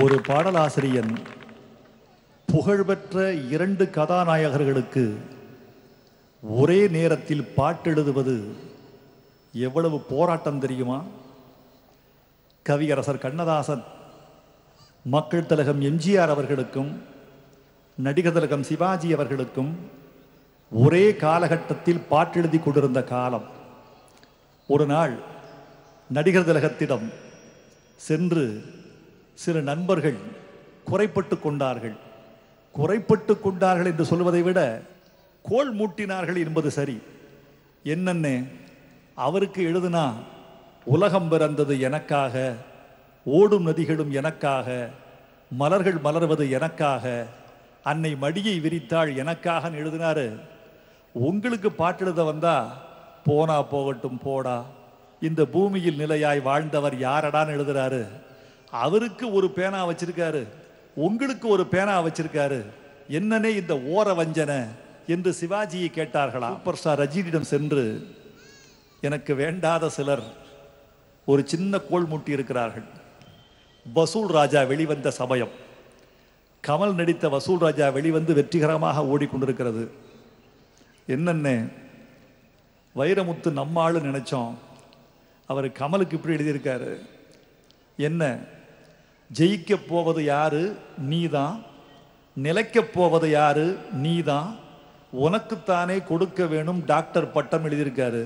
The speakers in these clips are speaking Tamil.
ஒரு பாடலாசிரியன் புகழ்பெற்ற 2 கதாநாயகர்களுக்கு ஒரே நேரத்தில் பாட்டெழுதுவது எவ்வளவு போராட்டம் தெரியுமா? கவியரசர் கண்ணதாசன் மக்கள் திலகம் எம்ஜிஆர் அவர்களுக்கும் நடிகர் திலகம் சிவாஜி அவர்களுக்கும் ஒரே காலகட்டத்தில் பாட்டெழுதி கொண்டிருந்த காலம். ஒரு நாள் நடிகர் திலகத்திடம் சென்று சில நண்பர்கள் குறைப்பட்டு கொண்டார்கள் என்று சொல்வதை விட கோல் மூட்டினார்கள் என்பது சரி. என்னென்ன அவருக்கு எழுதுனா, உலகம் பிறந்தது எனக்காக, ஓடும் நதிகளும் எனக்காக, மலர்கள் மலர்வது எனக்காக, அன்னை மடியை விரித்தாள் எனக்காக எழுதினாரு. உங்களுக்கு பாட்டெழுத வந்தா போனா போகட்டும் போடா, இந்த பூமியில் நிலையாய் வாழ்ந்தவர் யாரடான்னு எழுதுறாரு. அவருக்கு ஒரு பேனா வச்சிருக்காரு, உங்களுக்கு ஒரு பேனா வச்சிருக்காரு, என்னன்னே இந்த ஓர வஞ்சனை என்று சிவாஜியை கேட்டார்களா. சூப்பர் ஸ்டார் ரஜினியிடம் சென்று, எனக்கு வேண்டாத சிலர் ஒரு சின்ன கோல் மூட்டி இருக்கிறார்கள். வசூல் ராஜா வெளிவந்த சமயம், கமல் நடித்த வசூல் ராஜா வெளிவந்து வெற்றிகரமாக ஓடிக்கொண்டிருக்கிறது. என்னென்ன வைரமுத்து நம்மாளு நினைச்சோம், அவர் கமலுக்கு இப்படி எழுதியிருக்காரு. என்ன, ஜெயிக்க போவது யாரு? நீதான். நிலைக்க போவது யாரு? நீதான். உனக்குத்தானே கொடுக்க வேணும் டாக்டர் பட்டம் எழுதியிருக்காரு.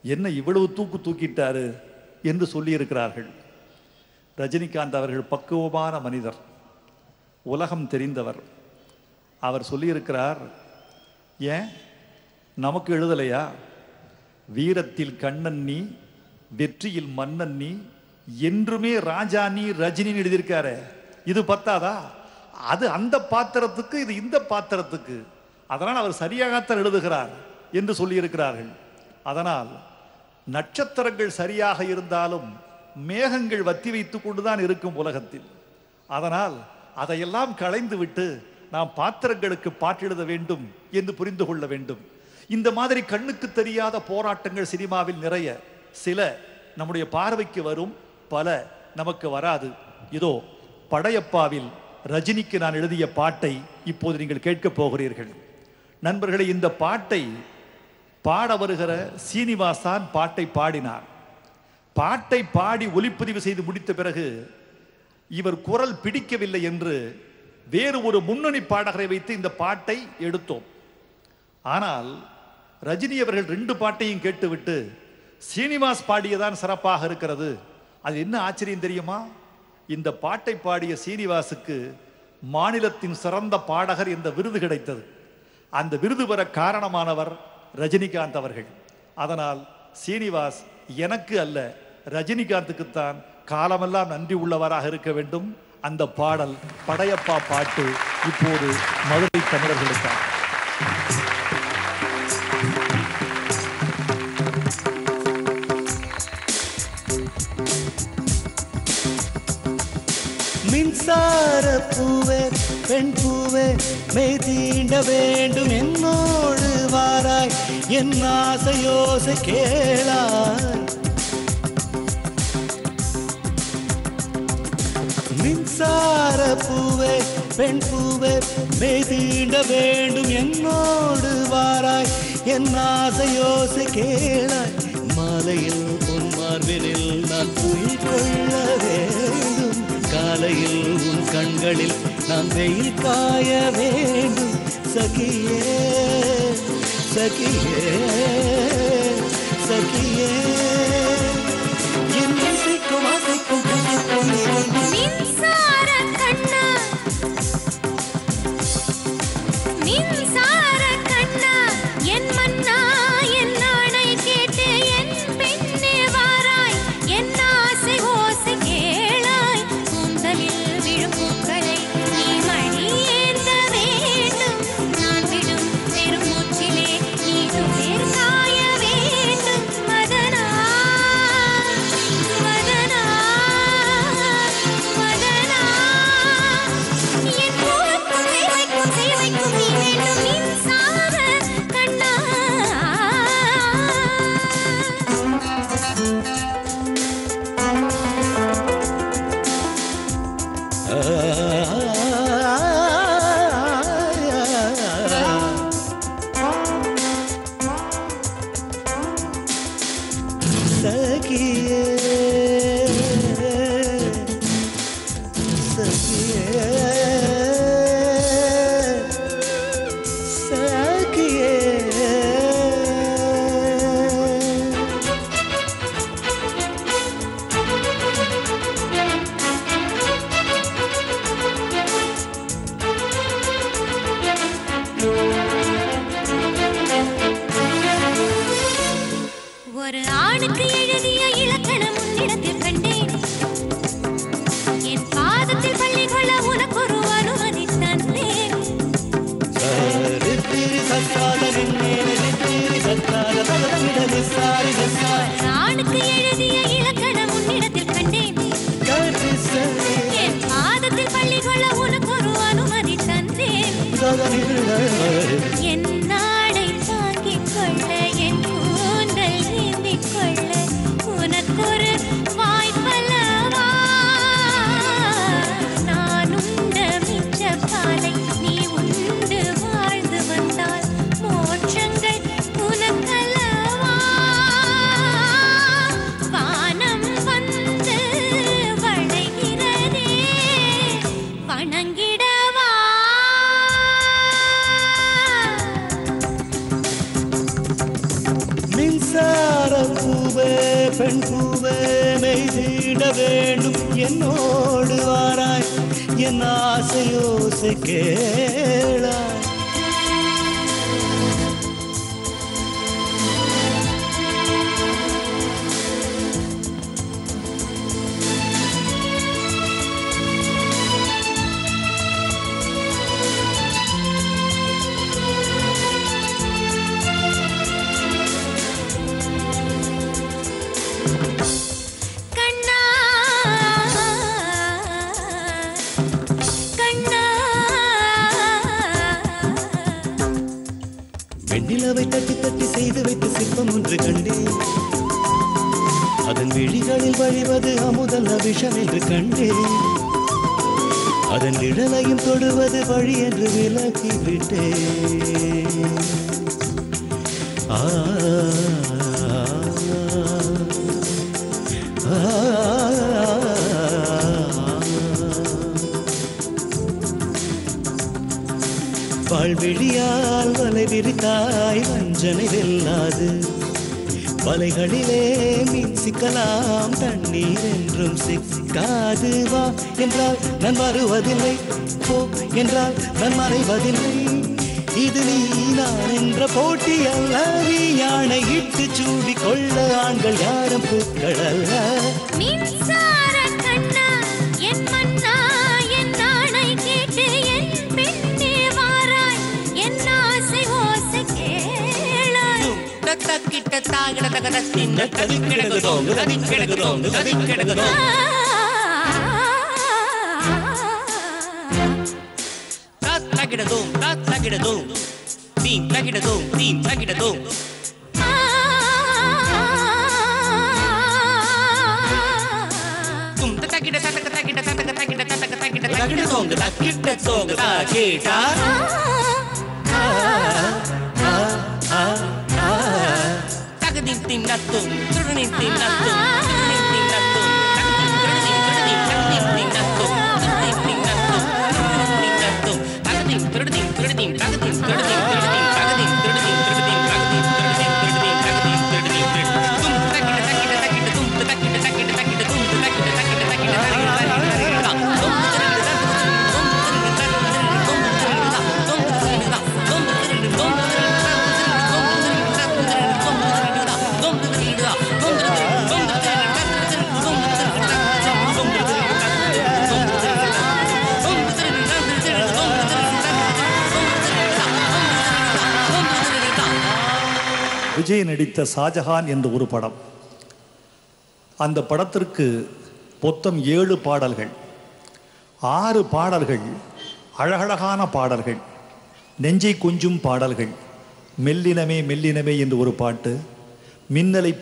என்ன இவ்வளவு தூக்கிட்டாரு என்று சொல்லியிருக்கிறார்கள். ரஜினிகாந்த் அவர்கள் பக்குவமான மனிதர், உலகம் தெரிந்தவர். அவர் சொல்லியிருக்கிறார், ஏன் நமக்கு எழுதலையா? வீரத்தில் கண்ணன் நீ, வெற்றியில் மன்னன் நீ, என்றுமே ராஜா நீ, ரஜினி எழுதியிருக்காரு. இது பத்தாதா? அது அந்த பாத்திரத்துக்கு, இது இந்த பாத்திரத்துக்கு. அதனால் அவர் சரியாகத்தான் எழுதுகிறார் என்று சொல்லியிருக்கிறார்கள். அதனால் நட்சத்திரங்கள் சரியாக இருந்தாலும் மேகங்கள் வத்தி வைத்துக் கொண்டுதான் இருக்கும் உலகத்தில். அதனால் அதையெல்லாம் களைந்து விட்டு நாம் பாத்திரங்களுக்கு பாட்டெழுத வேண்டும் என்று புரிந்து கொள்ள வேண்டும். இந்த மாதிரி கண்ணுக்கு தெரியாத போராட்டங்கள் சினிமாவில் நிறைய. சில நம்முடைய பார்வைக்கு வரும், பல நமக்கு வராது. இதோ படையப்பாவில் ரஜினிக்கு நான் எழுதிய பாட்டை இப்போது நீங்கள் கேட்கப் போகிறீர்கள். நண்பர்களே, இந்த பாட்டை பாட வருகிற சீனிவாஸ் தான் பாட்டை பாடினார். பாட்டை பாடி ஒலிப்பதிவு செய்து முடித்த பிறகு இவர் குரல் பிடிக்கவில்லை என்று வேறு ஒரு முன்னணி பாடகரை வைத்து இந்த பாட்டை எடுத்தோம். ஆனால் ரஜினி அவர்கள் 2 பாட்டையும் கேட்டுவிட்டு சீனிவாஸ் பாடியதான் சிறப்பாக இருக்கிறது. அது என்ன ஆச்சரியம் தெரியுமா? இந்த பாட்டை பாடிய சீனிவாசுக்கு மாநிலத்தின் சிறந்த பாடகர் என்ற விருது கிடைத்தது. அந்த விருது பெற காரணமானவர் ரஜினிகாந்த் அவர்கள். அதனால் சீனிவாஸ் எனக்கு அல்ல, ரஜினிகாந்துக்குத்தான் காலமெல்லாம் நன்றி உள்ளவராக இருக்க வேண்டும். அந்த பாடல் படையப்பா பாட்டு இப்போது மதுரை தமிழர்களுக்காக. மின்சார பூவே, பெண் பூவே, மெய் தீண்ட வேண்டும் என்னோடு வாராய், என் ஆசையோசை கேளாய். மின்சார பூவே, பெண் பூவே, மெய் தீண்ட வேண்டும் என்னோடு வாராய், என் ஆசையோசை கேளாய். மாலையில் உன் மார்பினில் நான் துயில் கொள்ள வேண்டும், காலையில் உன் கண்களில் நான் வெயில் காய வேண்டும். சகியே சகியே சகியே, என் இசைக்கும் ஆசைக்கும் மின்சார கண்ணா, மின்சார கண்ணா, என் மன்னா, என் நாணை கேட்டு என் பெண்ணே வாராய், என் ஆசை ஓசை கேளாய். கூந்தலில் விழும் பூக்களை நீ மணி ஏந்த வேண்டும், நான் விடும் பெரும் மூச்சிலே நீ துளிர் காய வேண்டும். மதனா மதனா மதனா, என் பூவுக்கும் சேவைக்கும் சேவைக்கும் நீ வேண்டும். மின்சார கண்ணா, ஆணுக்கு எழுதிய இலக்கணம் உன்னிடத்தில் கண்டேன். என் பாதத்தில் பள்ளி கொள்ள உனக்கு ஒரு அனுமதி தந்தேன். ஆணுக்கு எழுதிய இலக்கணம் உன்னிடத்தில் கண்டேன். என் பாதத்தில் பள்ளி கொள்ள உனக்கு ஒரு அனுமதி தந்தேன். என் நாடை தாங்கிக் கொள்ள என் கூந்தல் நீந்திக் கொள்ள உனக்கொரு வாய்ப்பல்லவா. நான் உண்ட மிச்ச பாலை நீ உண்டு வாழ்ந்து வந்தால் மோட்சங்கள் உனக்கல்லவா. வானம் வந்து வளைகிறதே வணங்கிடவா. மின்சார பூவே பெண் பூவே மெய்திட வேண்டும் என்னோடு வாராய் என் ஆசையோசை கேளாய். கண்ணா கண்ணா வெண்ணிலவை தட்டி தட்டி செய்து வைத்த சிற்பம் ஒன்று கண்டேன். அதன் விழிகளில் வழிவது அமுதல்ல விஷம் என்று கண்டேன். அதன் நிழலையும் தொடுவது வழி என்று விலக்கி விட்டேன். ஆ வாழ்விழியால் வலை விரித்தாய் வஞ்சனை வெல்லாது. வலைகளிலே மீன் சிக்கலாம் தண்ணீர் என்றும் சிக்காது. வா என்றால் நான் வருவதில்லை, போ என்றால் நான் மறைவதில்லை. இது நீ நான் என்ற போட்டி அல்ல. நீ யானை இட்டு சூடி கொள்ள ஆண்கள் யாரும் பூக்கள் அல்ல. மின்சார கண்ணா என் மன்னா என் நாணை கேட்டு என் பெண்ணே வாராய் என் ஆசை ஓசை கேளாய். தக்கிட்ட தாகட தகதத்தின் கதிக்கிடகுதோம் கதிக்கிடகுதோம் கதிக்கிடகுதோம். தக்கிடதோம் தக்கிடதோம் தீம் தக்கிடதோம் தீம் தக்கிடதோம். தும் தக்கிட தக்க தக்கிட தக்க தக்கிட தக்க தக்கிட தக்கிடதோம் தக்கிடதோம் தாகேடா. தகதின் தின் நத்தும் துருனின் தின் நத்தும் துருனின் தின் நத்தும் தகதின் துருனின் துருனின் தகதின் தின் நத்தும் துருனின் தின் நத்தும் துருனின் தின் நத்தும் தகதின் துருனின் துருனின் தகதின் துருனின் துருனின் தகதின் துருனின் துருனின் தகதின் துருனின் துருனின் தகதின் துருனின் தும் தக்கிட தக்கிட தக்கிட தும் தக்கிட தக்கிட தக்கிட தும் தக்கிட தக்கிட தக்கிட விஜய் நடித்த ஷாஜஹான் என்ற ஒரு படம். அந்த படத்திற்கு மொத்தம் 7 பாடல்கள். 6 பாடல்கள் அழகழகான பாடல்கள், நெஞ்சை கொஞ்சும் பாடல்கள். மெல்லினமே மெல்லினமே என்று ஒரு பாட்டு, மின்னலை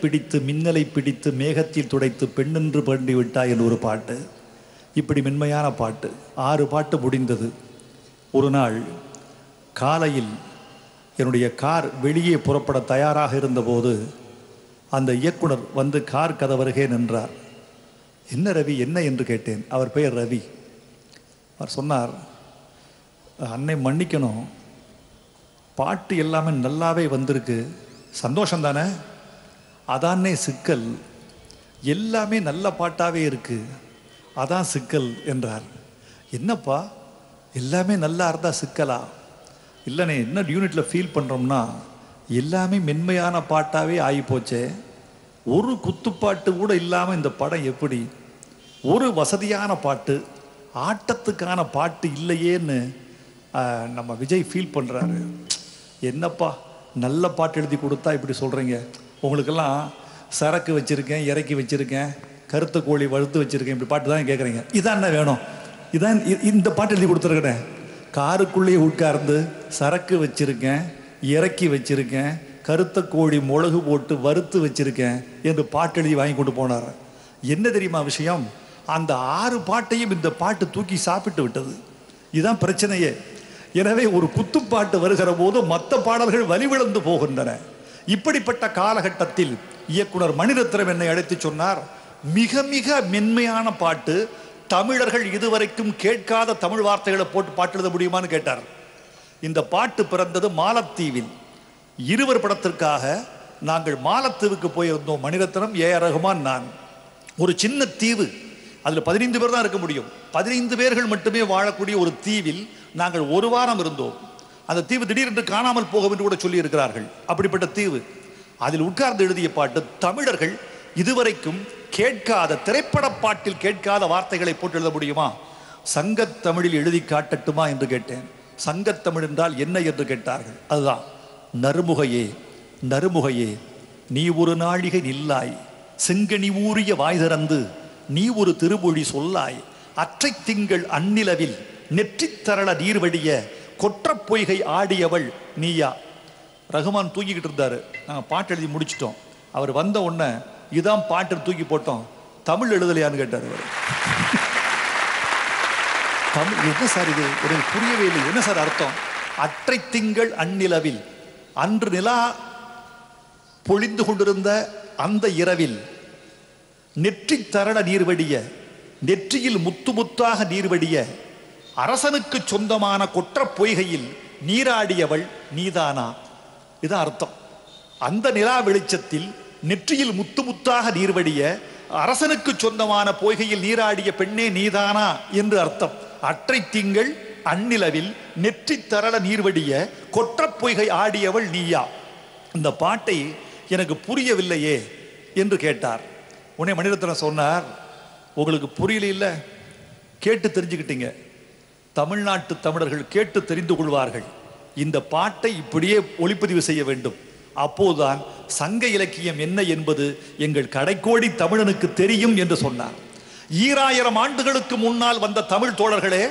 பிடித்து மேகத்தில் துடைத்து பெண்ணென்று பாடி விட்டாய் என்று ஒரு பாட்டு. இப்படி மென்மையான பாட்டு. 6 பாட்டு முடிந்தது. ஒரு நாள் காலையில் என்னுடைய கார் வெளியே புறப்பட தயாராக இருந்தபோது அந்த இயக்குனர் வந்து கார் கதவருகே நின்றார். என்ன ரவி, என்ன என்று கேட்டேன். அவர் பெயர் ரவி. அவர் சொன்னார், அன்னை மன்னிக்கணும், பாட்டு எல்லாமே நல்லாவே வந்திருக்கு, சந்தோஷந்தானே, அதானே சிக்கல், எல்லாமே நல்ல பாட்டாகவே இருக்கு, அதான் சிக்கல் என்றார். என்னப்பா எல்லாமே நல்லா இருந்தால் சிக்கலா? இல்லைண்ணே, என்ன யூனிட்டில் ஃபீல் பண்ணுறோம்னா எல்லாமே மென்மையான பாட்டாகவே ஆகிப்போச்சே, ஒரு குத்துப்பாட்டு கூட இல்லாமல் இந்த படம் எப்படி? ஒரு வசதியான பாட்டு, ஆட்டத்துக்கான பாட்டு இல்லையேன்னு நம்ம விஜய் ஃபீல் பண்ணுறாரு. என்னப்பா நல்ல பாட்டு எழுதி கொடுத்தா இப்படி சொல்கிறீங்க? உங்களுக்கெல்லாம் சரக்கு வச்சுருக்கேன், இறக்கி வச்சுருக்கேன், கருத்த கோழி வறுத்து வச்சுருக்கேன், இப்படி பாட்டு தான் கேட்குறீங்க. இதான் என்ன வேணும்? இதான் இந்த பாட்டு எழுதி கொடுத்துருக்கேன். காருக்குள்ளேயே உட்கார்ந்து சரக்கு வச்சுருக்கேன், இறக்கி வச்சுருக்கேன், கருத்த கோழி மிளகு போட்டு வறுத்து வச்சுருக்கேன் என்று பாட்டு எழுதி வாங்கி கொண்டு போனார். என்ன தெரியுமா விஷயம்? அந்த 6 பாட்டையும் இந்த பாட்டு தூக்கி சாப்பிட்டு விட்டது. இதுதான் பிரச்சனையே. எனவே ஒரு குத்துப்பாட்டு வருகிற போது மற்ற பாடல்கள் வலிவிழந்து போகின்றன. இப்படிப்பட்ட காலகட்டத்தில் இயக்குனர் மணிரத்னம் என்னை அழைத்து சொன்னார், மிக மிக மென்மையான பாட்டு, தமிழர்கள் இதுவரைக்கும் கேட்காத தமிழ் வார்த்தைகளை போட்டு பாட்டு எழுத முடியுமான்னு கேட்டார். இந்த பாட்டு பிறந்தது மாலத்தீவில். 20 படத்திற்காக நாங்கள் மாலத்தீவுக்கு போயிருந்தோம். மணிரத்னம், ஏ.ஆர். ரஹ்மான், நான். ஒரு சின்ன தீவு, அதில் 15 பேர் தான் இருக்க முடியும். 15 பேர்கள் மட்டுமே வாழக்கூடிய ஒரு தீவில் நாங்கள் 1 வாரம் இருந்தோம். அந்த தீவு திடீரென்று காணாமல் போகும் என்று கூட சொல்லி இருக்கிறார்கள். அப்படிப்பட்ட தீவு. அதில் உட்கார்ந்து எழுதிய பாட்டு, தமிழர்கள் இதுவரைக்கும் கேட்காத, திரைப்பட பாட்டில் கேட்காத வார்த்தைகளை போட்டு எழுத முடியுமா? சங்கத்தமிழில் எழுதி காட்டட்டுமா என்று கேட்டேன். சங்கத்தமிழ் என்றால் என்ன என்று கேட்டார்கள். அதுதான், நறுமுகையே நறுமுகையே நீ ஒரு நாழிகை நில்லாய், செங்கனி ஊறிய வாய் திறந்து நீ ஒரு திருமொழி சொல்லாய், அற்றை திங்கள் அந்நிலவில் நெற்றித் தரள நீர்வடிய கொற்ற பொய்கை ஆடியவள் நீயா. ரகுமான் தூக்கிக்கிட்டு இருந்தாரு. நாங்கள் பாட்டு எழுதி முடிச்சிட்டோம். அவர் வந்த உடனே இதான் பாட்டு தூக்கி போட்டோம், தமிழ் எழுதலையான்னு கேட்டார். அவர் தமிழ் என்ன சார் இது? எனக்கு புரியவே இல்லை. என்ன சார் அர்த்தம்? அற்றை திங்கள் அந்நிலவில், அன்று நிலா பொழிந்து கொண்டிருந்த அந்த இரவில் நெற்றி தரள நீர்வடிய, நெற்றியில் முத்து முத்தாக நீர்வடிய, அரசனுக்கு சொந்தமான கொற்ற பொய்கையில் நீராடியவள் நீதானா. இதுதான் அர்த்தம். அந்த நிலா வெளிச்சத்தில் நெற்றியில் முத்து முத்தாக நீர்வடிய, அரசனுக்கு சொந்தமான பொய்கையில் நீராடிய பெண்ணே நீதானா என்று அர்த்தம். அற்றை திங்கள் அந்நிலவில் நெற்றி தரள நீர்வடிய கொற்ற பொய்கை ஆடியவள் நீயா. இந்த பாட்டை எனக்கு புரியவில்லையே என்று கேட்டார். உடனே மணிரத்னம் சொன்னார், உங்களுக்கு புரியல இல்லை, கேட்டு தெரிஞ்சுக்கிட்டீங்க. தமிழ்நாட்டு தமிழர்கள் கேட்டு தெரிந்து கொள்வார்கள். இந்த பாட்டை இப்படியே ஒளிப்பதிவு செய்ய வேண்டும். அப்போதுதான் சங்க இலக்கியம் என்ன என்பது எங்கள் கடைக்கோடி தமிழனுக்கு தெரியும் என்று சொன்னார். 2000 ஆண்டுகளுக்கு முன்னால் வந்த தமிழ் தோழர்களே,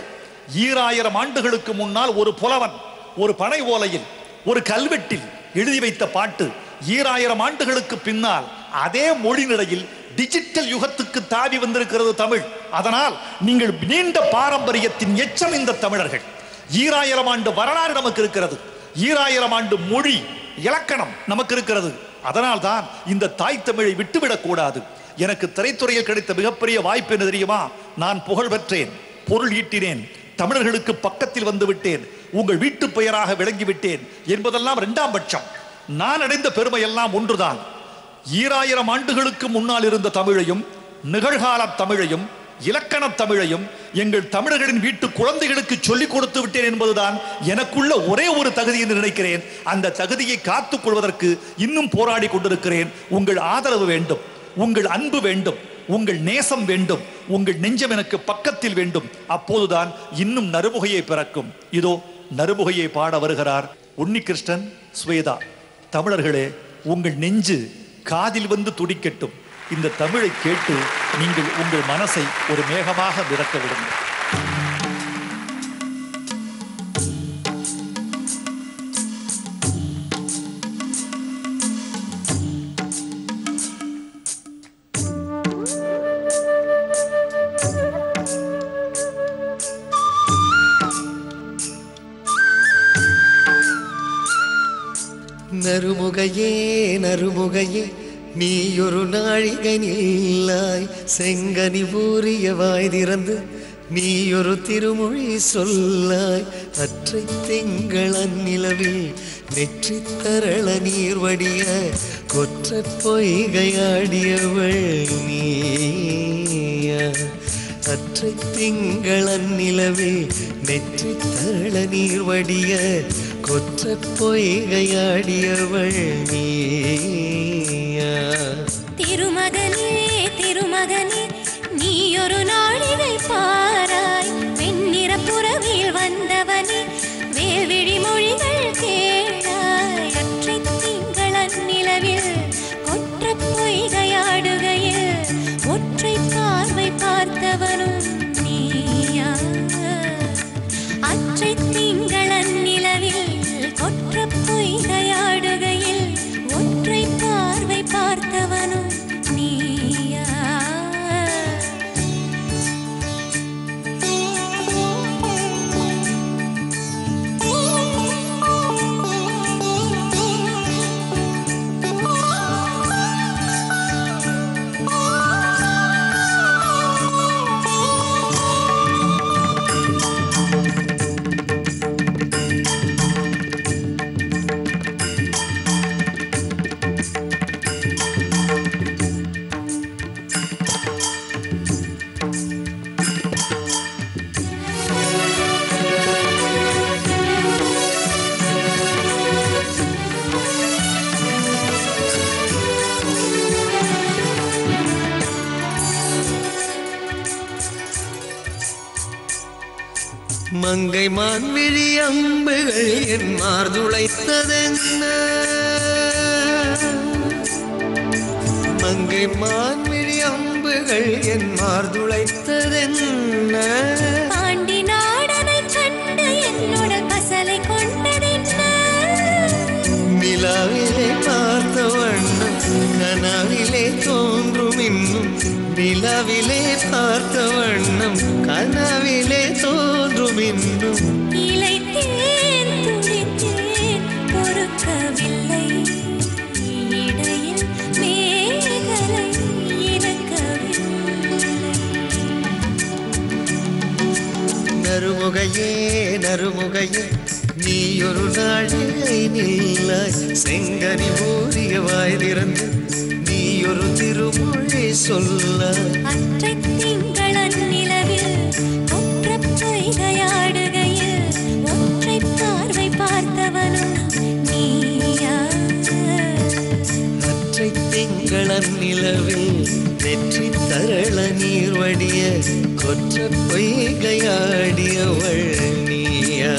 2000 ஆண்டுகளுக்கு முன்னால் ஒரு புலவன் ஒரு பனை ஓலையில் ஒரு கல்வெட்டில் எழுதி வைத்த பாட்டு 2000 ஆண்டுகளுக்கு பின்னால் அதே மொழி நிலையில் டிஜிட்டல் யுகத்துக்கு தாவி வந்திருக்கிறது தமிழ். அதனால் நீங்கள் நீண்ட பாரம்பரியத்தின் எச்சம் இந்த தமிழர்கள். 2000 ஆண்டு வரலாறு நமக்கு இருக்கிறது. 2000 ஆண்டு மொழி இலக்கணம் நமக்கு இருக்கிறது. அதனால் தான் இந்த தாய் தமிழை விட்டுவிடக் கூடாது. எனக்கு திரைத்துறையில் கிடைத்த மிகப்பெரிய வாய்ப்பு என்ன தெரியுமா? நான் புகழ் பெற்றேன், பொருள் ஈட்டினேன், தமிழர்களுக்கு பக்கத்தில் வந்து விட்டேன், உங்கள் வீட்டு பெயராக விளங்கிவிட்டேன் என்பதெல்லாம் 2ஆம் பட்சம். நான் அடைந்த பெருமை எல்லாம் ஒன்றுதான். 2000 ஆண்டுகளுக்கு முன்னால் இருந்த தமிழையும், நிகழ்கால தமிழையும், இலக்கண தமிழையும் எங்கள் தமிழர்களின் வீட்டு குழந்தைகளுக்கு சொல்லிக் கொடுத்து விட்டேன் என்பதுதான் எனக்குள்ள ஒரே ஒரு தகுதி என்று நினைக்கிறேன். அந்த தகுதியை காத்துக் கொள்வதற்கு இன்னும் போராடி கொண்டிருக்கிறேன். உங்கள் ஆதரவு வேண்டும், உங்கள் அன்பு வேண்டும், உங்கள் நேசம் வேண்டும், உங்கள் நெஞ்சம் எனக்கு பக்கத்தில் வேண்டும். அப்போதுதான் இன்னும் நறுமுகையை பிறக்கும். இதோ நறுமுகையை பாட வருகிறார் உன்னிகிருஷ்ணன், ஸ்வேதா. தமிழர்களே, உங்கள் நெஞ்சு காதில் வந்து துடிக்கட்டும். இந்த தமிழை கேட்டு நீங்கள் உங்கள் மனசை ஒரு மேகமாக விரட்ட விடுங்கள். நறுமுகையே நறுமுகையே நீயொரு நாழிகை நில்லாய், செங்கனி ஊறிய வாய் திறந்து நீயொரு திருமொழி சொல்லாய், அற்றை திங்கள் அந்நிலவில் நெற்றி தரள நீர் வடிய கொற்ற பொய்கையாடியவள் நீயா. அற்றை திங்கள் அந்நிலவில் நெற்றி தரள நீர் வடிய கொற்ற பொய்கையாடியவள் நீயா. திருமகனே நீ ஒரு நாழிகை பாராய் வெண்ணிற புறவில் வந்தவனே வேல்விழி மொழிகள் கேளாய் அற்றை திங்களன் நிலவில் கொற்ற பொய்கையாடுகையில் ஒற்றை பார்வை பார்த்தவனும் நீயா அற்றை திங்களன் நிலவில் கொற்ற பொய்கையாடுகையில் ஒற்றை பார்வை பார்த்தவனும் நீயா மங்கை மான்விழி அம்புகள் என் மார்துளைத்ததென்ன மங்கை மான்விழி அம்புகள் என் மார்துளைத்ததென்ன பாண்டி நாடனை கண்டு என்னோட பசலை கொண்டதென்ன நிலாவிலே பார்த்த வண்ணம் கனாவிலே தோன்றும் இன்னும் நிலாவிலே பார்த்த வண்ணம் கனாவிலே தோன்றும் இன்னும் இளைத்தேன் துடித்தேன் பொறுக்கவில்லை இடையில் மேகலை இறக்கவில்லை நறுமுகையே நறுமுகையே நீ ஒரு நாழிகை நில்லாய் செங்கனி ஊறிய வாய் திறந்து நீ ஒரு திருமொழி சொல்ல அற்றை திங்களன் நிலவில் ஒற்ற பொய்கையாடுகையில் ஒற்றை பார்வை பார்த்தவனும் நீயா அற்றை திங்களன் நிலவில் வெற்றி தரள நீர் வடிய கொற்ற பொய்கையாடியவள் நீயா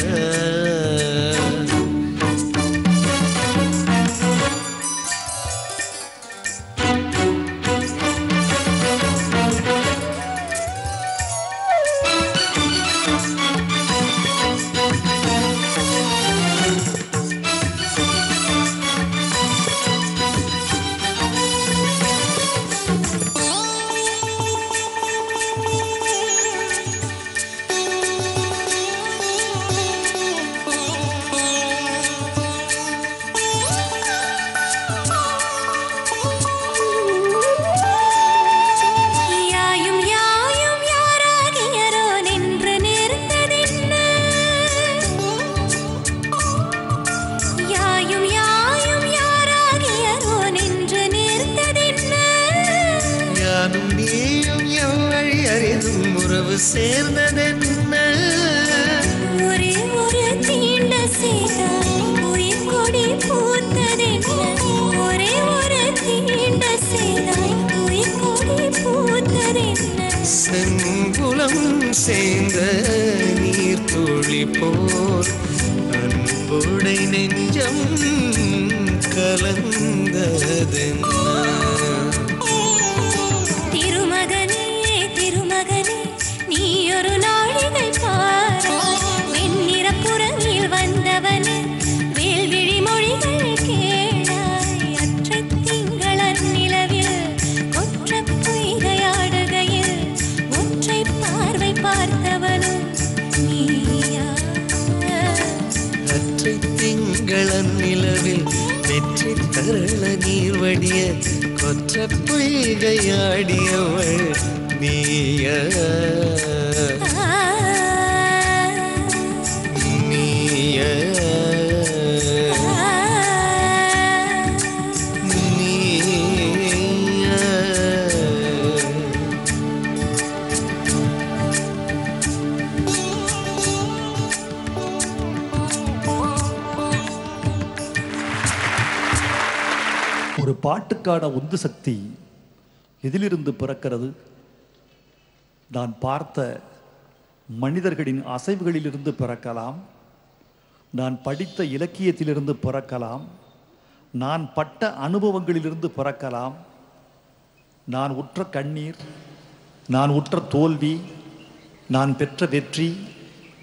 சேர்ந்ததென்ன ஒரே ஒரு தீண்ட செய்தாய் உயிர் கொடி பூத்ததென்ன ஒரே ஒரு தீண்ட செய்தாய் உயிர் கொடி பூத்ததென்ன செங்குளம் சேர்ந்த நீர் துளி போல் அன்புடை நெஞ்சம் கலந்ததென்ன ஒரு நாழிகை பாராய் வெண்ணிற புறவில் வந்தவனே வேல்விழி மொழிகள் கேளாய் அற்றை திங்களன் நிலவில் ஒற்ற பொய்கையாடுகையில் ஒற்றை பார்வை பார்த்தவனும் நீயா அற்றை திங்களன் நிலவில் வெற்றி தரள நீர் வடிய கொற்ற பொய்கையாடியவள் நீயா ஒரு பாட்டுக்கான உந்து சக்தி எதிலிருந்து பிறக்கிறது? நான் பார்த்த மனிதர்களின் அசைவுகளிலிருந்து பிறக்கலாம், நான் படித்த இலக்கியத்திலிருந்து பிறக்கலாம், நான் பட்ட அனுபவங்களிலிருந்து பிறக்கலாம். நான் உற்ற கண்ணீர், நான் உற்ற தோல்வி, நான் பெற்ற வெற்றி,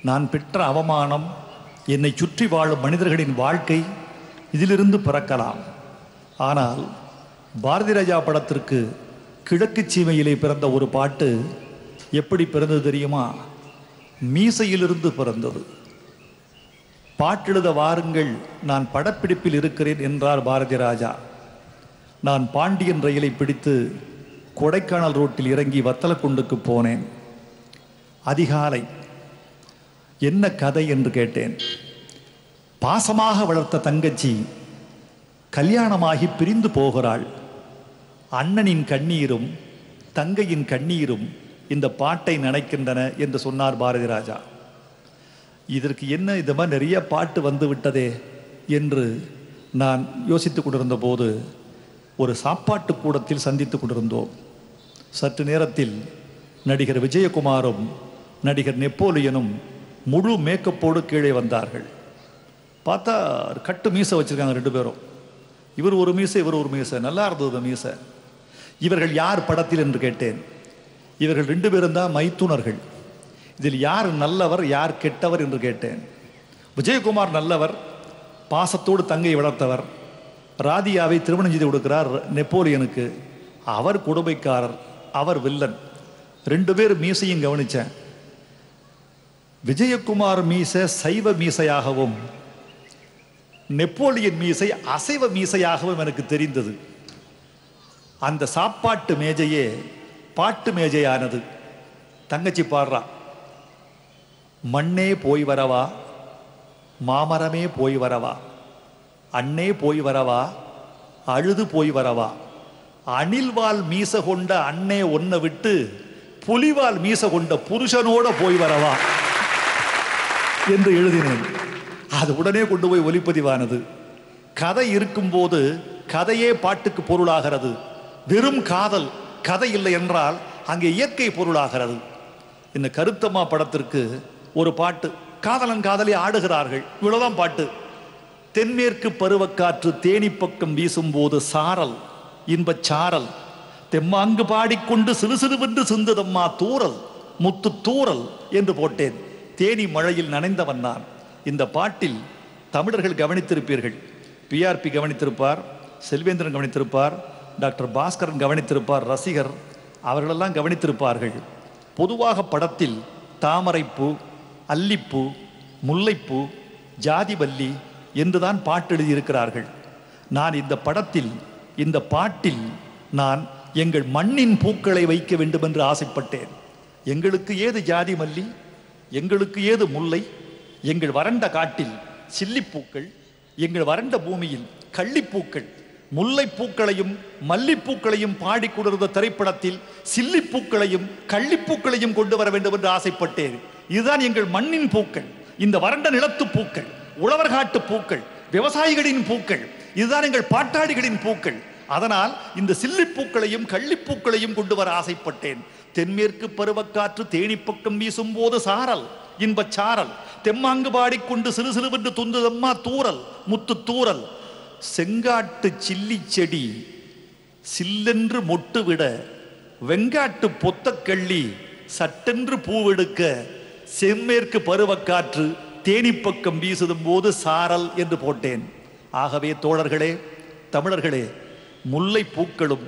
நான் பெற்ற அவமானம், என்னை சுற்றி வாழும் மனிதர்களின் வாழ்க்கை இதிலிருந்து பிறக்கலாம். ஆனால் பாரதி ராஜா படத்திற்கு கிழக்கு சீமையிலே பிறந்த ஒரு பாட்டு எப்படி பிறந்தது தெரியுமா? மீசையிலிருந்து பிறந்தது. பாட்டெழுத வாருங்கள், நான் படப்பிடிப்பில் இருக்கிறேன் என்றார் பாரதி ராஜா. நான் பாண்டியன் ரயிலை பிடித்து கொடைக்கானல் ரோட்டில் இறங்கி வத்தலக்குண்டுக்கு போனேன். அதிகாலை. என்ன கதை என்று கேட்டேன். பாசமாக வளர்த்த தங்கச்சி கல்யாணமாகி பிரிந்து போகிறாள். அண்ணனின் கண்ணீரும் தங்கையின் கண்ணீரும் இந்த பாட்டை நினைக்கின்றன என்று சொன்னார் பாரதி ராஜா. இதற்கு என்ன இது மாதிரி நிறைய பாட்டு வந்து விட்டதே என்று நான் யோசித்து கொண்டிருந்த போது ஒரு சாப்பாட்டு கூடத்தில் சந்தித்து கொண்டிருந்தோம். சற்று நேரத்தில் நடிகர் விஜயகுமாரும் நடிகர் நெப்போலியனும் முழு மேக்கப்போடு கீழே வந்தார்கள். பார்த்தா கட்டு மீசை வச்சிருக்காங்க ரெண்டு பேரும். இவர் ஒரு மீசை, இவர் ஒரு மீசை. நல்லா இருந்தது மீசை. இவர்கள் யார் படத்தில் என்று கேட்டேன். இவர்கள் ரெண்டு பேரும் தான் மைத்துனர்கள். இதில் யார் நல்லவர் யார் கெட்டவர் என்று கேட்டேன். விஜயகுமார் நல்லவர், பாசத்தோடு தங்கையை வளர்த்தவர். ராதியாவை திருமணம் செய்து கொடுக்கிறார் நெப்போலியனுக்கு. அவர் கொடுமைக்காரர், அவர் வில்லன். ரெண்டு பேர் மீசையும் கவனித்தேன். விஜயகுமார் மீசை சைவ மீசையாகவும் நெப்போலியன் மீசை அசைவ மீசையாகவும் எனக்கு தெரிந்தது. அந்த சாப்பாட்டு மேஜையே பாட்டு மேஜையானது. தங்கச்சி பாடுறா, மண்ணே போய் வரவா, மாமரமே போய் வரவா, அண்ணே போய் வரவா, அழுது போய் வரவா, அணில்வால் மீச கொண்ட அண்ணே ஒன்ன விட்டு புலிவால் மீச கொண்ட புருஷனோட போய் வரவா என்று எழுதினேன். அது உடனே கொண்டு போய் ஒலிப்பதிவானது. கதை இருக்கும்போது கதையே பாட்டுக்கு பொருளாகிறது. வெறும் காதல் கதை இல்லை என்றால் அங்கே இயற்கை பொருளாகிறது. இந்த கருத்தம்மா படத்திற்கு ஒரு பாட்டு, காதலன் காதலி ஆடுகிறார்கள், இவ்வளவுதான் பாட்டு. தென்மேற்கு பருவக்காற்று தேனி பக்கம் வீசும்போது சாரல் இன்பச் சாரல் தெம்மாங்கு பாடிக்கொண்டு சிறு சிறுவென்று சிந்துதம்மா தூரல் முத்து தூரல் என்று போட்டேன். தேனி மழையில் நனைந்தவன் நான். இந்த பாட்டில் தமிழர்கள் கவனித்திருப்பீர்கள். பிஆர்பி கவனித்திருப்பார், செல்வேந்திரன் கவனித்திருப்பார், டாக்டர் பாஸ்கரன் கவனித்திருப்பார், ரசிகர் அவர்களெல்லாம் கவனித்திருப்பார்கள். பொதுவாக படத்தில் தாமரைப்பூ, அல்லிப்பூ, முல்லைப்பூ, ஜாதிபல்லி என்றுதான் பாட்டு எழுதியிருக்கிறார்கள். நான் இந்த படத்தில் இந்த பாட்டில் நான் எங்கள் மண்ணின் பூக்களை வைக்க வேண்டும் என்று ஆசைப்பட்டேன். எங்களுக்கு ஏது ஜாதி மல்லி, எங்களுக்கு ஏது முல்லை, எங்கள் வறண்ட காட்டில் சில்லிப்பூக்கள், எங்கள் வறண்ட பூமியில் கள்ளிப்பூக்கள். முல்லைப்பூக்களையும் மல்லிப்பூக்களையும் பாடிக்கொண்டிருந்த திரைப்படத்தில் சில்லிப்பூக்களையும் கள்ளிப்பூக்களையும் கொண்டு வர வேண்டும் என்று ஆசைப்பட்டேன். இதுதான் எங்கள் மண்ணின் பூக்கள், இந்த வறண்ட நிலத்து பூக்கள், உழவர்காட்டு பூக்கள், விவசாயிகளின் பூக்கள், இதுதான் எங்கள் பாட்டாளிகளின் பூக்கள். அதனால் இந்த சில்லிப்பூக்களையும் கள்ளிப்பூக்களையும் கொண்டு வர ஆசைப்பட்டேன். தென்மேற்கு பருவக்காற்று தேனி பக்கம் வீசும் போது சாரல் இன்பச் சாரல் தெம்மாங்கு பாடிக்கொண்டு சிறு சிறுவென்று துந்துதம்மா தூரல் முத்து தூரல் செங்காட்டு சில்லி செடி சில்லென்று மொட்டு விட வெங்காட்டு பொத்தக்கள்ளி சட்டென்று பூவெடுக்க செம்மேற்கு பருவக்காற்று தேனி பக்கம் வீசும் போது சாரல் என்று போட்டேன். ஆகவே தோழர்களே, தமிழர்களே, முல்லை பூக்களும்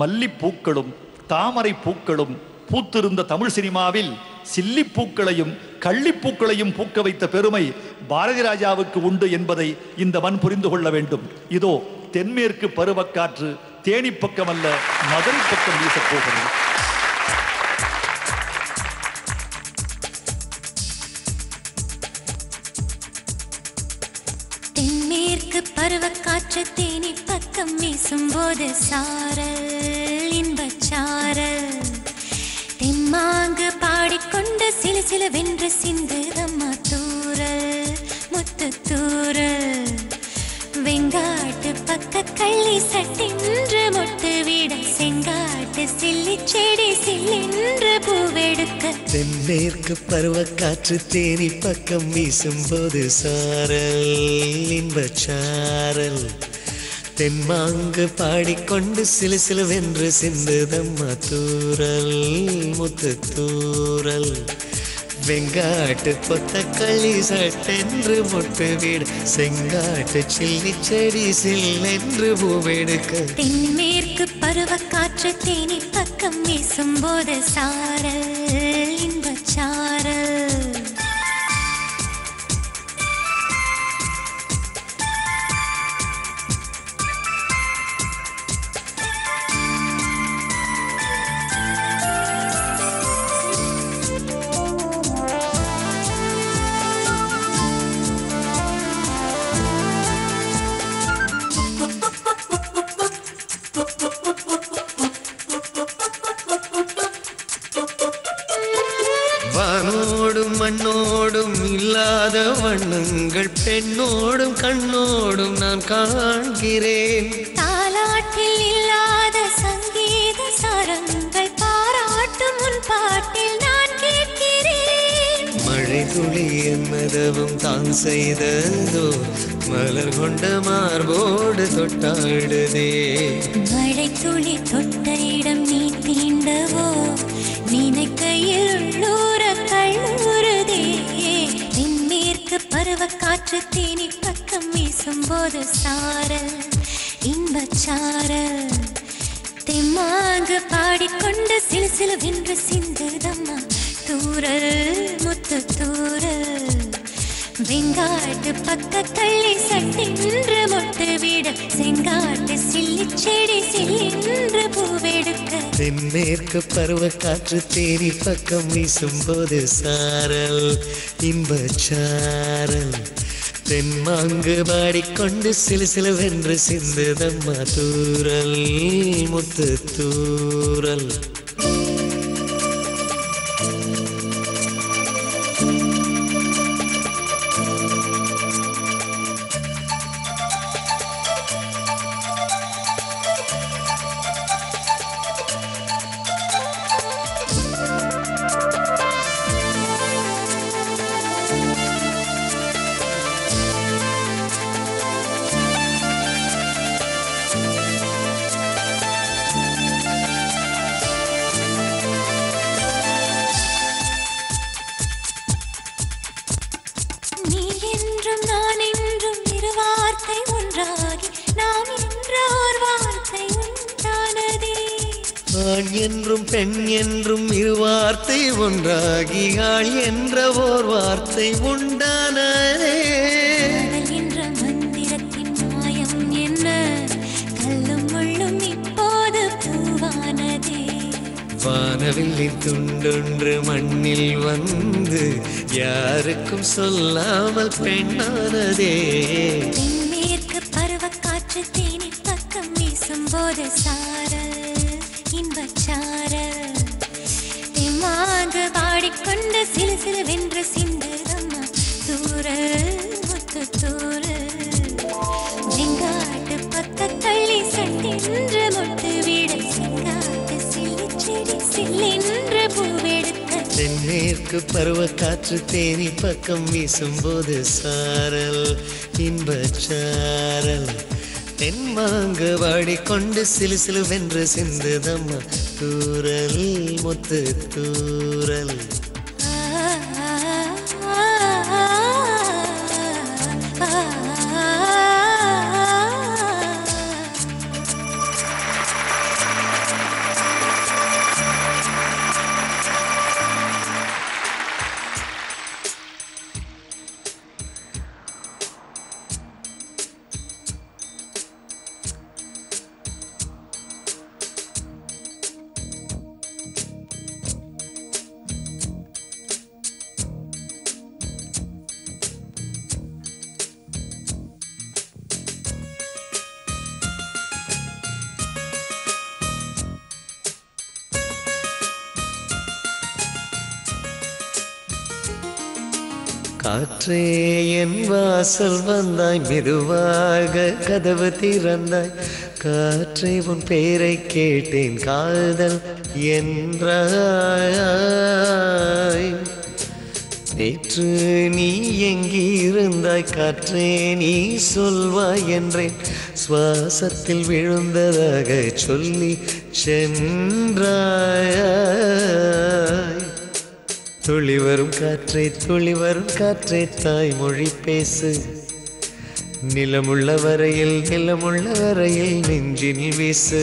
மல்லிப்பூக்களும் தாமரை பூக்களும் பூத்திருந்த தமிழ் சினிமாவில் சில்லிப்பூக்களையும் கள்ளிப்பூக்களையும் பூக்க வைத்த பெருமை பாரதி ராஜாவுக்கு உண்டு என்பதை இந்த மண் புரிந்து கொள்ள வேண்டும். இதோ தென்மேற்கு பருவக்காற்று தேனி பக்கம் அல்ல மதுரை பக்கம் வீசப் போகிறது. தென்மேற்கு பருவக்காற்று தேனி பக்கம் வீசும்போது சாரல் இன்பச் சாரல் தெம்மாங்கு பாடிக்கொண்டு சிலு சிலுவென்று சிந்துதம்மா தூரல் முத்து தூரல் வெங்காட்டு பக்க கள்ளி சட்டென்று மொட்டு விட செங்காட்டு செங்காட்டு சில்லி செடி சில்லென்று பூவெடுக்க தென்மேற்கு பருவக்காற்று தேனி பக்கம் வீசும்போது சாரல் இன்பச்சாரல் தென்மாங்கு பாடிக்கொண்டு சிலு சிலுவென்று சிந்துதம்மா தூரல் முத்து தூரல் வெங்காட்டு பொத்தக்களி சட்டென்று மொட்டு வீடு செங்காட்டு சில்லி செடி சில்லென்று பூவெடுக்க தென்மேற்கு பருவக்காற்று தேனி பக்கம் வீசும்போது சாரல் இன்பச்சாரல் வானோடும் மண்ணோடும் இல்லாத வண்ணங்கள் பெண்ணோடும் கண்ணோடும் நான் காண்கிறேன் தாலாட்டில் இல்லாத சங்கீத சாரங்கள் பாராட்டும் உன் பாட்டில் நான் கேட்கிறேன் மழை துளி என்னதவும் தான் செய்ததோ மலர் கொண்ட மார்போடு தொட்டாடுதே மழை துளி தொட்ட இடம் நீ தீண்டவோ நினைக்கையில் உள்ளூர கல்லூருதே தென்மேற்கு பருவக்காற்று தேனி பக்கம் வீசும்போது சாரல் இன்பச்சாரல் தெம்மாங்கு பாடிக்கொண்டு சிலு சிலுவென்று சிந்துதம்மா தூரல் முத்து தூரல் வெங்காட்டு பக்க தள்ளி சட்டென்று மொட்டு விட செங்காட்டு சில்லி செடி சில்லென்று பூவெடுக்க தென்மேற்கு பருவக்காற்று தேனி பக்கம் வீசும்போது சாரல் இன்பச்சாரல் தென்மாங்கு பாடிக்கொண்டு சிலு சிலுவென்று சிந்துதம்மா தூரல் முத்து தூரல் நீ என்றும் நான் என்றும் இரு வார்த்தை ஒன்றாகி நாம் என்ற ஒரு வார்த்தை உண்டானதே ஆண் என்றும் பெண் என்றும் இரு வார்த்தை ஒன்றாகி ஆள் என்ற ஓர் வார்த்தை உண்டானதே காதல் என்ற மந்திரத்தின் மாயம் என்ன கல்லும் முள்ளும் இப்போது பூவானதே வானவில்லின் துண்டொன்று மண்ணில் வந்து யாருக்கும் சொல்லாமல் பெண்ணானதே தென்மேற்கு பருவக்காற்று தேனி பக்கம் வீசும்போது சாரல் இன்பச்சாரல் தெம்மாங்கு பாடிக்கொண்டு சிலு சிலுவென்று சிந்துதம்மா தூரல் முத்து தூரல் வெங்காட்டு பக்க தள்ளி சட்டென்று மொட்டு விட செங்காட்டு சில்லி செடி சில்லென்று பூவெடுக்க தென்மேற்கு பருவக்காற்று தேனி பக்கம் வீசும்போது சாரல் இன்பச்சாரல் தென்மாங்கு வாடிக்கொண்டு சிலு சிலுவென்று சிந்துதம்மா தூரல் முத்து தூரல் காற்றே என் வாசல் வந்தாய் மெதுவாக கதவு திறந்தாய் காற்றே உன் பேரை கேட்டேன் காதல் என்றாய். நேற்று நீ எங்கிருந்தாய் காற்றே நீ சொல்வாய் என்றேன். சுவாசத்தில் விழுந்ததாக சொல்லி சென்றாய். துளி வரும் காற்றே தாய்மொழி பேசு. நிலமுள்ள வரையில் நெஞ்சினில் வீசு.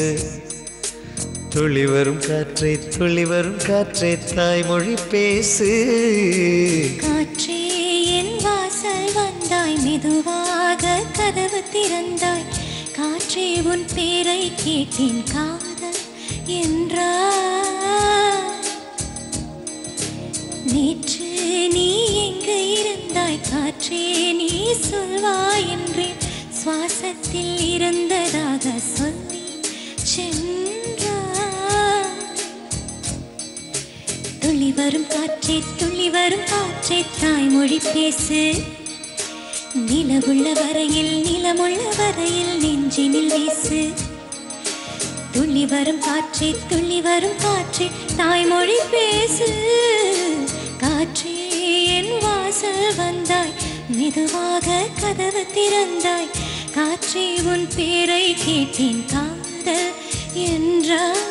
துளி வரும் காற்றே தாய்மொழி பேசு. காற்றே என் வாசல் வந்தாய் மெதுவாக கதவு திறந்தாய். காற்றே உன் பேரை கேட்டேன் காதல் என்றாய். நேற்று நீ எங்கு இருந்தாய் காற்றே நீ சொல்வாய் என்றேன். சுவாசத்தில் இருந்ததாக சொல்லி சென்றாய். துளி வரும் காற்றே தாய்மொழி பேசு. நிலமுள்ள வரையில் நெஞ்சினில் வீசு. துளி வரும் காற்றே தாய்மொழி பேசு. காற்றே என் வாசல் வந்தாய் மெதுவாக கதவு திறந்தாய். காற்றே உன் பேரை கேட்டேன் காதல் என்றாய்.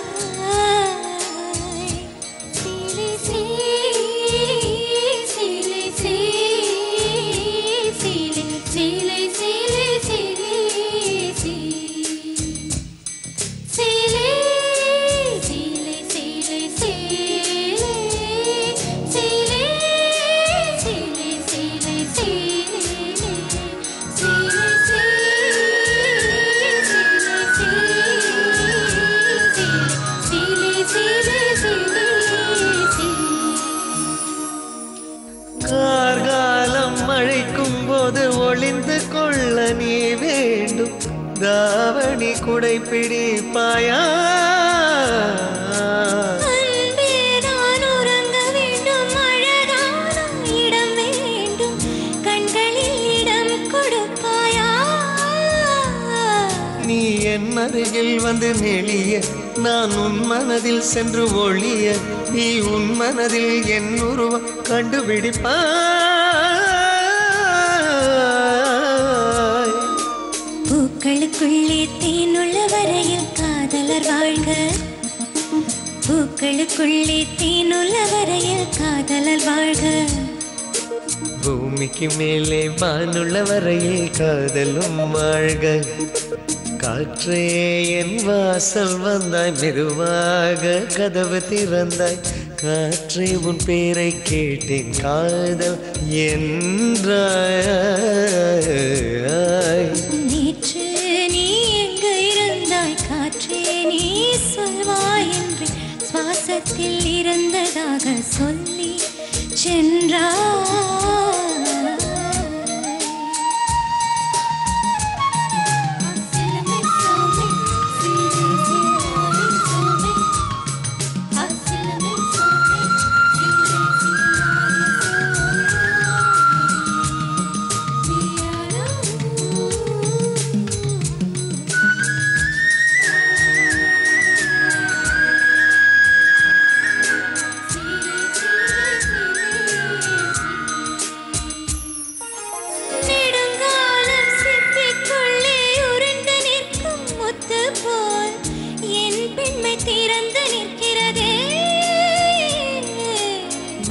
ஒளிந்து கொள்ள நீ வேண்டும். தாவணி குடை பிடிப்பாயா? நான் உறங்க வேண்டும். அழகான இடம் வேண்டும். கண்களில் இடம் கொடுப்பாயா? நீ என் அருகில் வந்து நெளிய நான் உன் மனதில் சென்று ஒளிய. நீ உன் மனதில் என் உருவம் கண்டுபிடிப்பாய். பூக்களுக்குள்ளே தேனுள்ள வரையில் காதலர் வாழ்க. பூக்களுக்குள்ளே தேனுள்ள வரையில் காதலர் வாழ்க. பூமிக்கு மேலே வானுள்ள வரையில் காதலும் வாழ்க. காற்றே என் வாசல் வந்தாய் மெதுவாக கதவு திறந்தாய். காற்றே உன் பேரை கேட்டேன் காதல் என்றாய். நேற்று நீ எங்கு இருந்தாய் காற்றே நீ சொல்வாய் என்று சுவாசத்தில் இருந்ததாக சொல்லி சென்றாய்.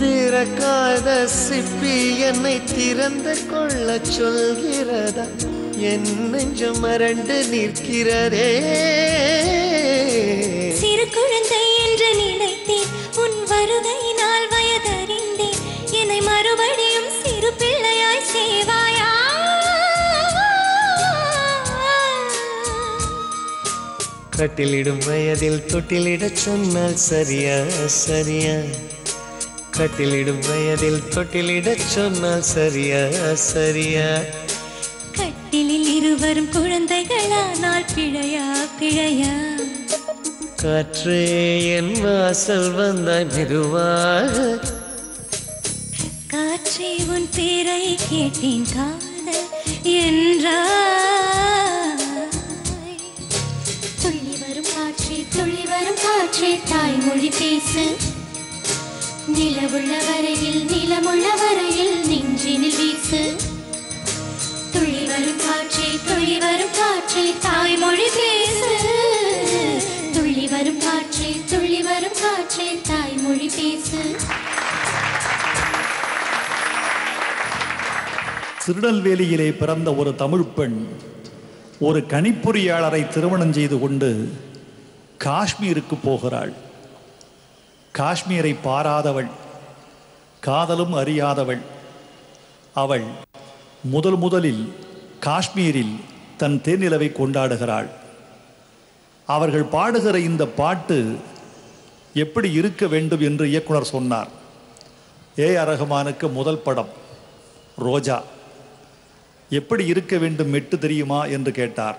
திறக்காத சிப்பி என்னை திறந்து கொள்ள சொல்கிறதா? என் நெஞ்சம் மறண்டு நிற்கிறதே. சிறு குழந்தை என்று நினைத்தேன். உன் வருகையினால் வயதறிந்தேன். என்னை மறுபடியும் சிறு பிள்ளையாய் செய்வாயா? கட்டிலிடும் வயதில் தொட்டிலிடச் சொன்னால் சரியா சரியா? கட்டிலிடும் வயதில் தொட்டிலிடச் சொன்னால் சரியா சரியா? கட்டிலில் இருவரும் குழந்தைகளானால் பிழையா பிழையா? காற்றே என் வாசல் வந்தாய் மெதுவாக. காற்றே உன் பேரை கேட்டேன் காதல் என்றாய். காற்றே துள்ளி வரும் காற்றே தாய்மொழி பேசு நிலவுள்ள வரையில் நிலமுள்ள வரையில் நெஞ்சினில் வீசு துள்ளி வரும் காற்றே தாய்மொழி பேசு துள்ளி வரும் காற்றே தாய்மொழி பேசு. திருநெல்வேலியிலே பிறந்த ஒரு தமிழ் பெண் ஒரு கணிப்பொறியாளரை திருமணம் செய்து கொண்டு காஷ்மீருக்கு போகிறாள். காஷ்மீரை பாராதவள், காதலும் அறியாதவள். அவள் முதலில் காஷ்மீரில் தன் தேனிலவை கொண்டாடுகிறாள். அவர்கள் பாடுகிற இந்த பாட்டு எப்படி இருக்க வேண்டும் என்று இயக்குனர் சொன்னார். ஏ.ஆர். ரஹ்மானுக்கு முதல் படம் ரோஜா. எப்படி இருக்க வேண்டும் மெட்டு தெரியுமா என்று கேட்டார்.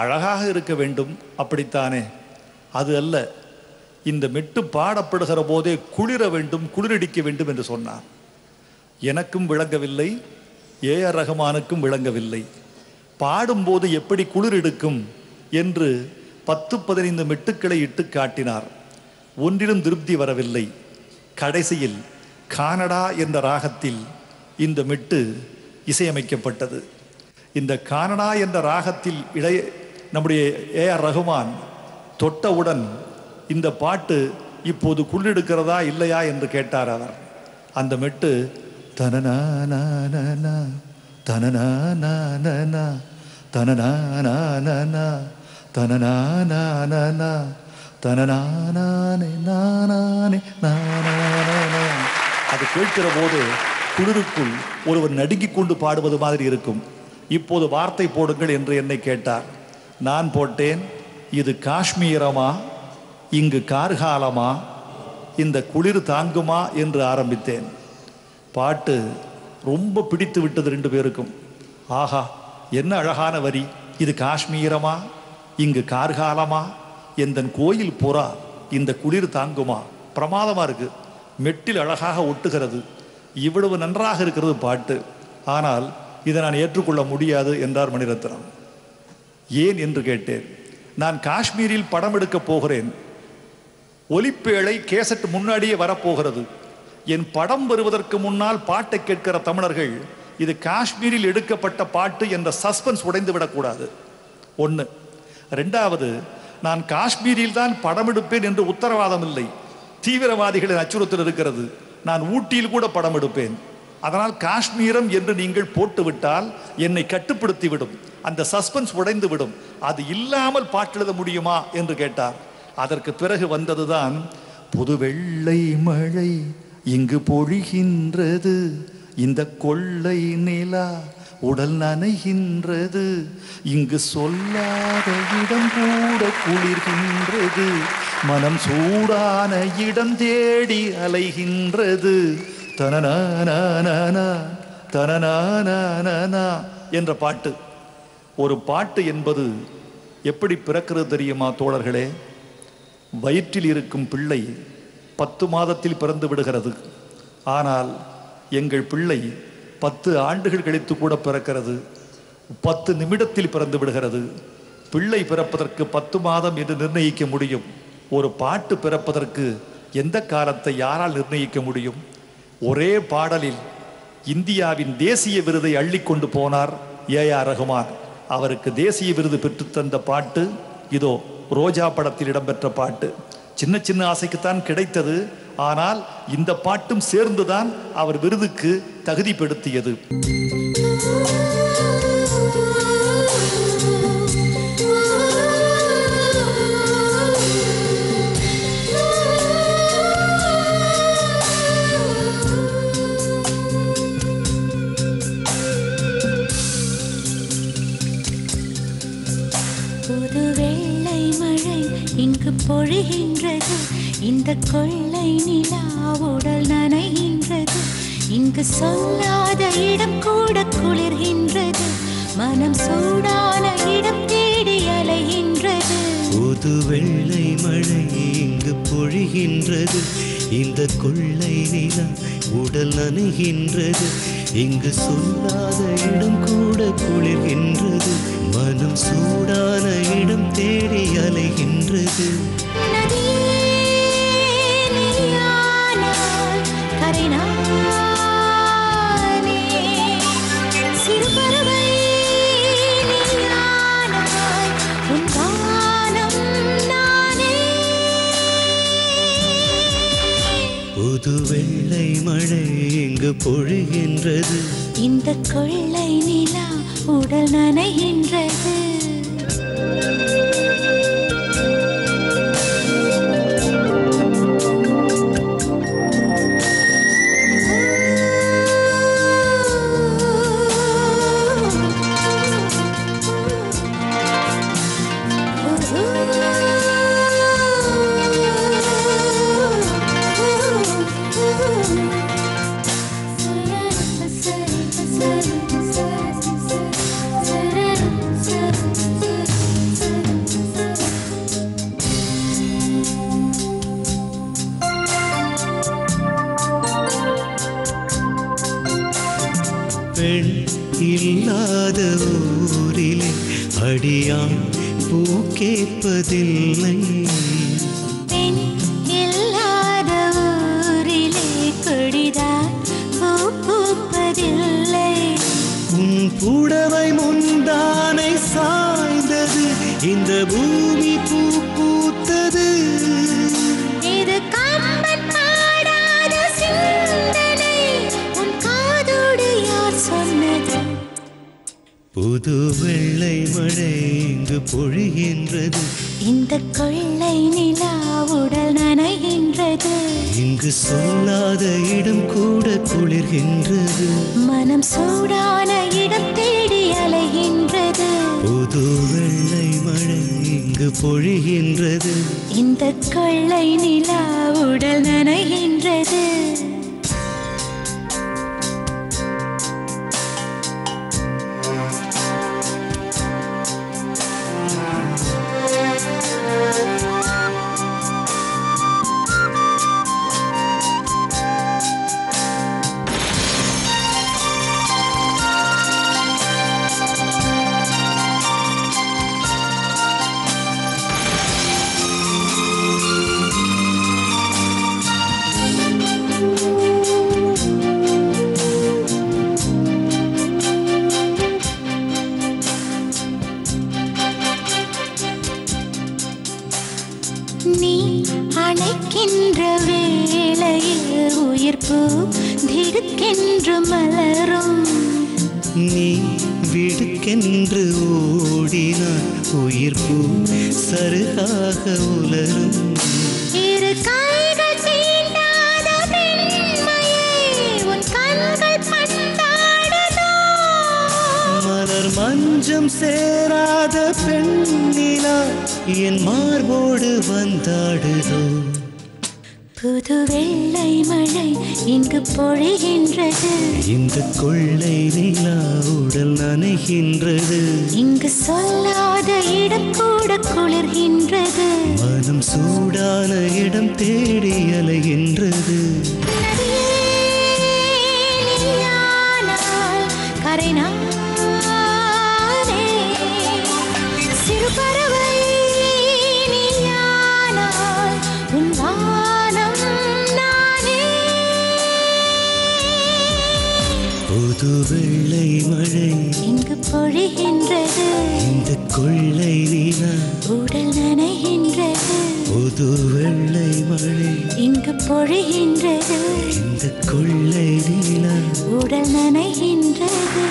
அழகாக இருக்க வேண்டும், அப்படித்தானே? அது அல்ல, இந்த மெட்டு பாடப்படுகிற போதே குளிர வேண்டும், குளிரடிக்க வேண்டும் என்று சொன்னார். எனக்கும் விளங்கவில்லை, ஏ.ஆர். ரஹ்மானுக்கும் விளங்கவில்லை. பாடும்போது எப்படி குளிர் எடுக்கும் என்று 10-15 மெட்டுக்களை இட்டு காட்டினார். ஒன்றிலும் திருப்தி வரவில்லை. கடைசியில் கானடா என்ற ராகத்தில் இந்த மெட்டு இசையமைக்கப்பட்டது. இந்த கானடா என்ற ராகத்தில் நம்முடைய ஏ.ஆர். ரஹ்மான் தொட்டவுடன் இந்த பாட்டு இப்போது குளிரெடுக்கிறதா இல்லையா என்று கேட்டார் அவர். அந்த மெட்டு தனனா தனனா தனனா தனனா அது கேட்கிற போது குளிருக்குள் ஒருவர் நடுங்கிக் கொண்டு பாடுவது மாதிரி இருக்கும். இப்போது வார்த்தை போடுங்கள் என்று என்னை கேட்டார். நான் போட்டேன், இது காஷ்மீரமா, இங்கு கார்காலமா, இந்த குளிர் தாங்குமா என்று ஆரம்பித்தேன். பாட்டு ரொம்ப பிடித்து விட்டது 2 பேருக்கும். ஆஹா, என்ன அழகான வரி! இது காஷ்மீரமா, இங்கு கார்காலமா, எந்தன் கோயில் புறா இந்த குளிர் தாங்குமா? பிரமாதமா இருக்கு. மெட்டில் அழகாக ஒட்டுகிறது. இவ்வளவு நன்றாக இருக்கிறது பாட்டு. ஆனால் இதை நான் ஏற்றுக்கொள்ள முடியாது என்றார் மணிரத்னம். ஏன் என்று கேட்டேன். நான் காஷ்மீரில் படம் எடுக்க போகிறேன். ஒலிப்பேழை கேசட் முன்னாடியே வரப்போகிறது. என் படம் வருவதற்கு முன்னால் பாட்டை கேட்கிற தமிழர்கள் இது காஷ்மீரில் எடுக்கப்பட்ட பாட்டு என்ற சஸ்பென்ஸ் உடைந்து விடக்கூடாது. 1. 2வது, நான் காஷ்மீரில் தான் படம் எடுப்பேன் என்று உத்தரவாதம் இல்லை. தீவிரவாதிகளின் அச்சுறுத்தல் இருக்கிறது. நான் ஊட்டியில் கூட படம் எடுப்பேன். அதனால் காஷ்மீரம் என்று நீங்கள் போட்டுவிட்டால் என்னை கட்டுப்படுத்திவிடும், அந்த சஸ்பென்ஸ் உடைந்து விடும். அது இல்லாமல் பாட்டெழுத முடியுமா என்று கேட்டார். அதற்கு பிறகு வந்ததுதான் புது வெள்ளை மழை இங்கு பொழிகின்றது, இந்த கொள்ளை நிலா உடல் நனைகின்றது, இங்கு சொல்லாத இடம் கூட குளிர்கின்றது, மனம் சூடான இடம் தேடி அலைகின்றது, தனனா தனனா என்ற பாட்டு. ஒரு பாட்டு என்பது எப்படி பிறக்கிறது தெரியுமா தோழர்களே? வயிற்றில் இருக்கும் பிள்ளை 10 மாதத்தில் பிறந்து விடுகிறது. ஆனால் எங்கள் பிள்ளை 10 ஆண்டுகள் கழித்து கூட பிறக்கிறது. 10 நிமிடத்தில் பிறந்து விடுகிறது. பிள்ளை பிறப்பதற்கு 10 மாதம் என்று நிர்ணயிக்க முடியும். ஒரு பாட்டு பிறப்பதற்கு எந்த காலத்தை யாரால் நிர்ணயிக்க முடியும்? ஒரே பாடலில் இந்தியாவின் தேசிய விருதை அள்ளி கொண்டு போனார் ஏ.ஆர். ரஹ்மான். அவருக்கு தேசிய விருது பெற்றுத்தந்த பாட்டு இதோ ரோஜா படத்தில் இடம்பெற்ற பாட்டு. சின்ன சின்ன ஆசைக்குத்தான் கிடைத்தது. ஆனால் இந்த பாட்டும் சேர்ந்துதான் அவர் விருதுக்கு தகுதிப்படுத்தியது. புது வெள்ளை மழை இங்கு பொழிகின்றது, இந்த கொள்ளை நிலா உடல் நனைகின்றது, இங்கு சொல்லாத இடம் கூட குளிர்கின்றது, மனம் சூடான இடம் தேடி அலைகின்றது. புது வெள்ளை மழை இங்கு பொழிகின்றது, இந்த கொள்ளை நிலா உடல் நனைகின்றது, இங்கு சொல்லாத இடம் கூட குளிர்கின்றது, மனம் சூடான இடம் தேடி அலைகின்றது. வீசு. நதியே நீயானால் கரை நானே, சிறு பறவை நீயானால் உன் வானம் நானே. புது வெள்ளை மழை எங்கு பொழிகின்றது, இந்த கொள்ளை நிலா உடல் நனைகின்றது. பெண் இல்லாத ஊரிலே அடியான் பூ கேட்பதில்லை, பெண் இல்லாத ஊரிலே கொடிதான் பூ பூப்பதில்லை. உன் புடவை முந்தானை சாய்ந்தது, இந்த பூமி பூ பூத்தது. இது கம்பன் பாடாத சிந்தனை, உன் காதோடு யார் சொன்னது? புது வெள்ளை மழை இங்கு பொழிகின்றது, இந்த கொள்ளை நிலா உடல் நனைகின்றது. இங்கு சொல்லாத இடம் கூட குளிர்கின்றது, மனம் சூடான இடம் தேடி அலைகின்றது. புது வெள்ளை மழை இங்கு பொழிகின்றது, இந்த கொள்ளை நிலா உடல் நனைகின்றது. நீ அணைக்கின்ற வேளையில் உயிர்ப்பு திடுக்கென்று மலரும், நீ விடுக்கென்று ஓடினான் உயிர் பூ சருகாக உலரும். இரு கைகள் தீண்டாத பெண்மையே உன் கண்கள் பந்தாடுதோ, மலர் மஞ்சம் சேராத பெண்ணிலா என் மார்போடு வந்தாடுதோ. புது வெள்ளை மழை இங்கு பொழிகின்றது, இந்த கொள்ளை நிலா உடல் நனைகின்றது, இங்கு சொல்லாத இடம் கூட குளிர்கின்றது. மனம் சூடான இடம் தேடி அலைகின்றது. நதியே நீயானால் கரை நானே, சிறு பறவை நீயானால் உன் வானம் நானே. புது வெள்ளை மழை இங்கு பொழிகின்றது, இந்த கொள்ளை நிலா உடல் நனைகின்றது. புது வெள்ளை மழை இங்கு பொழிகின்றது, இந்த கொள்ளை நிலா உடல் நனைகின்றது.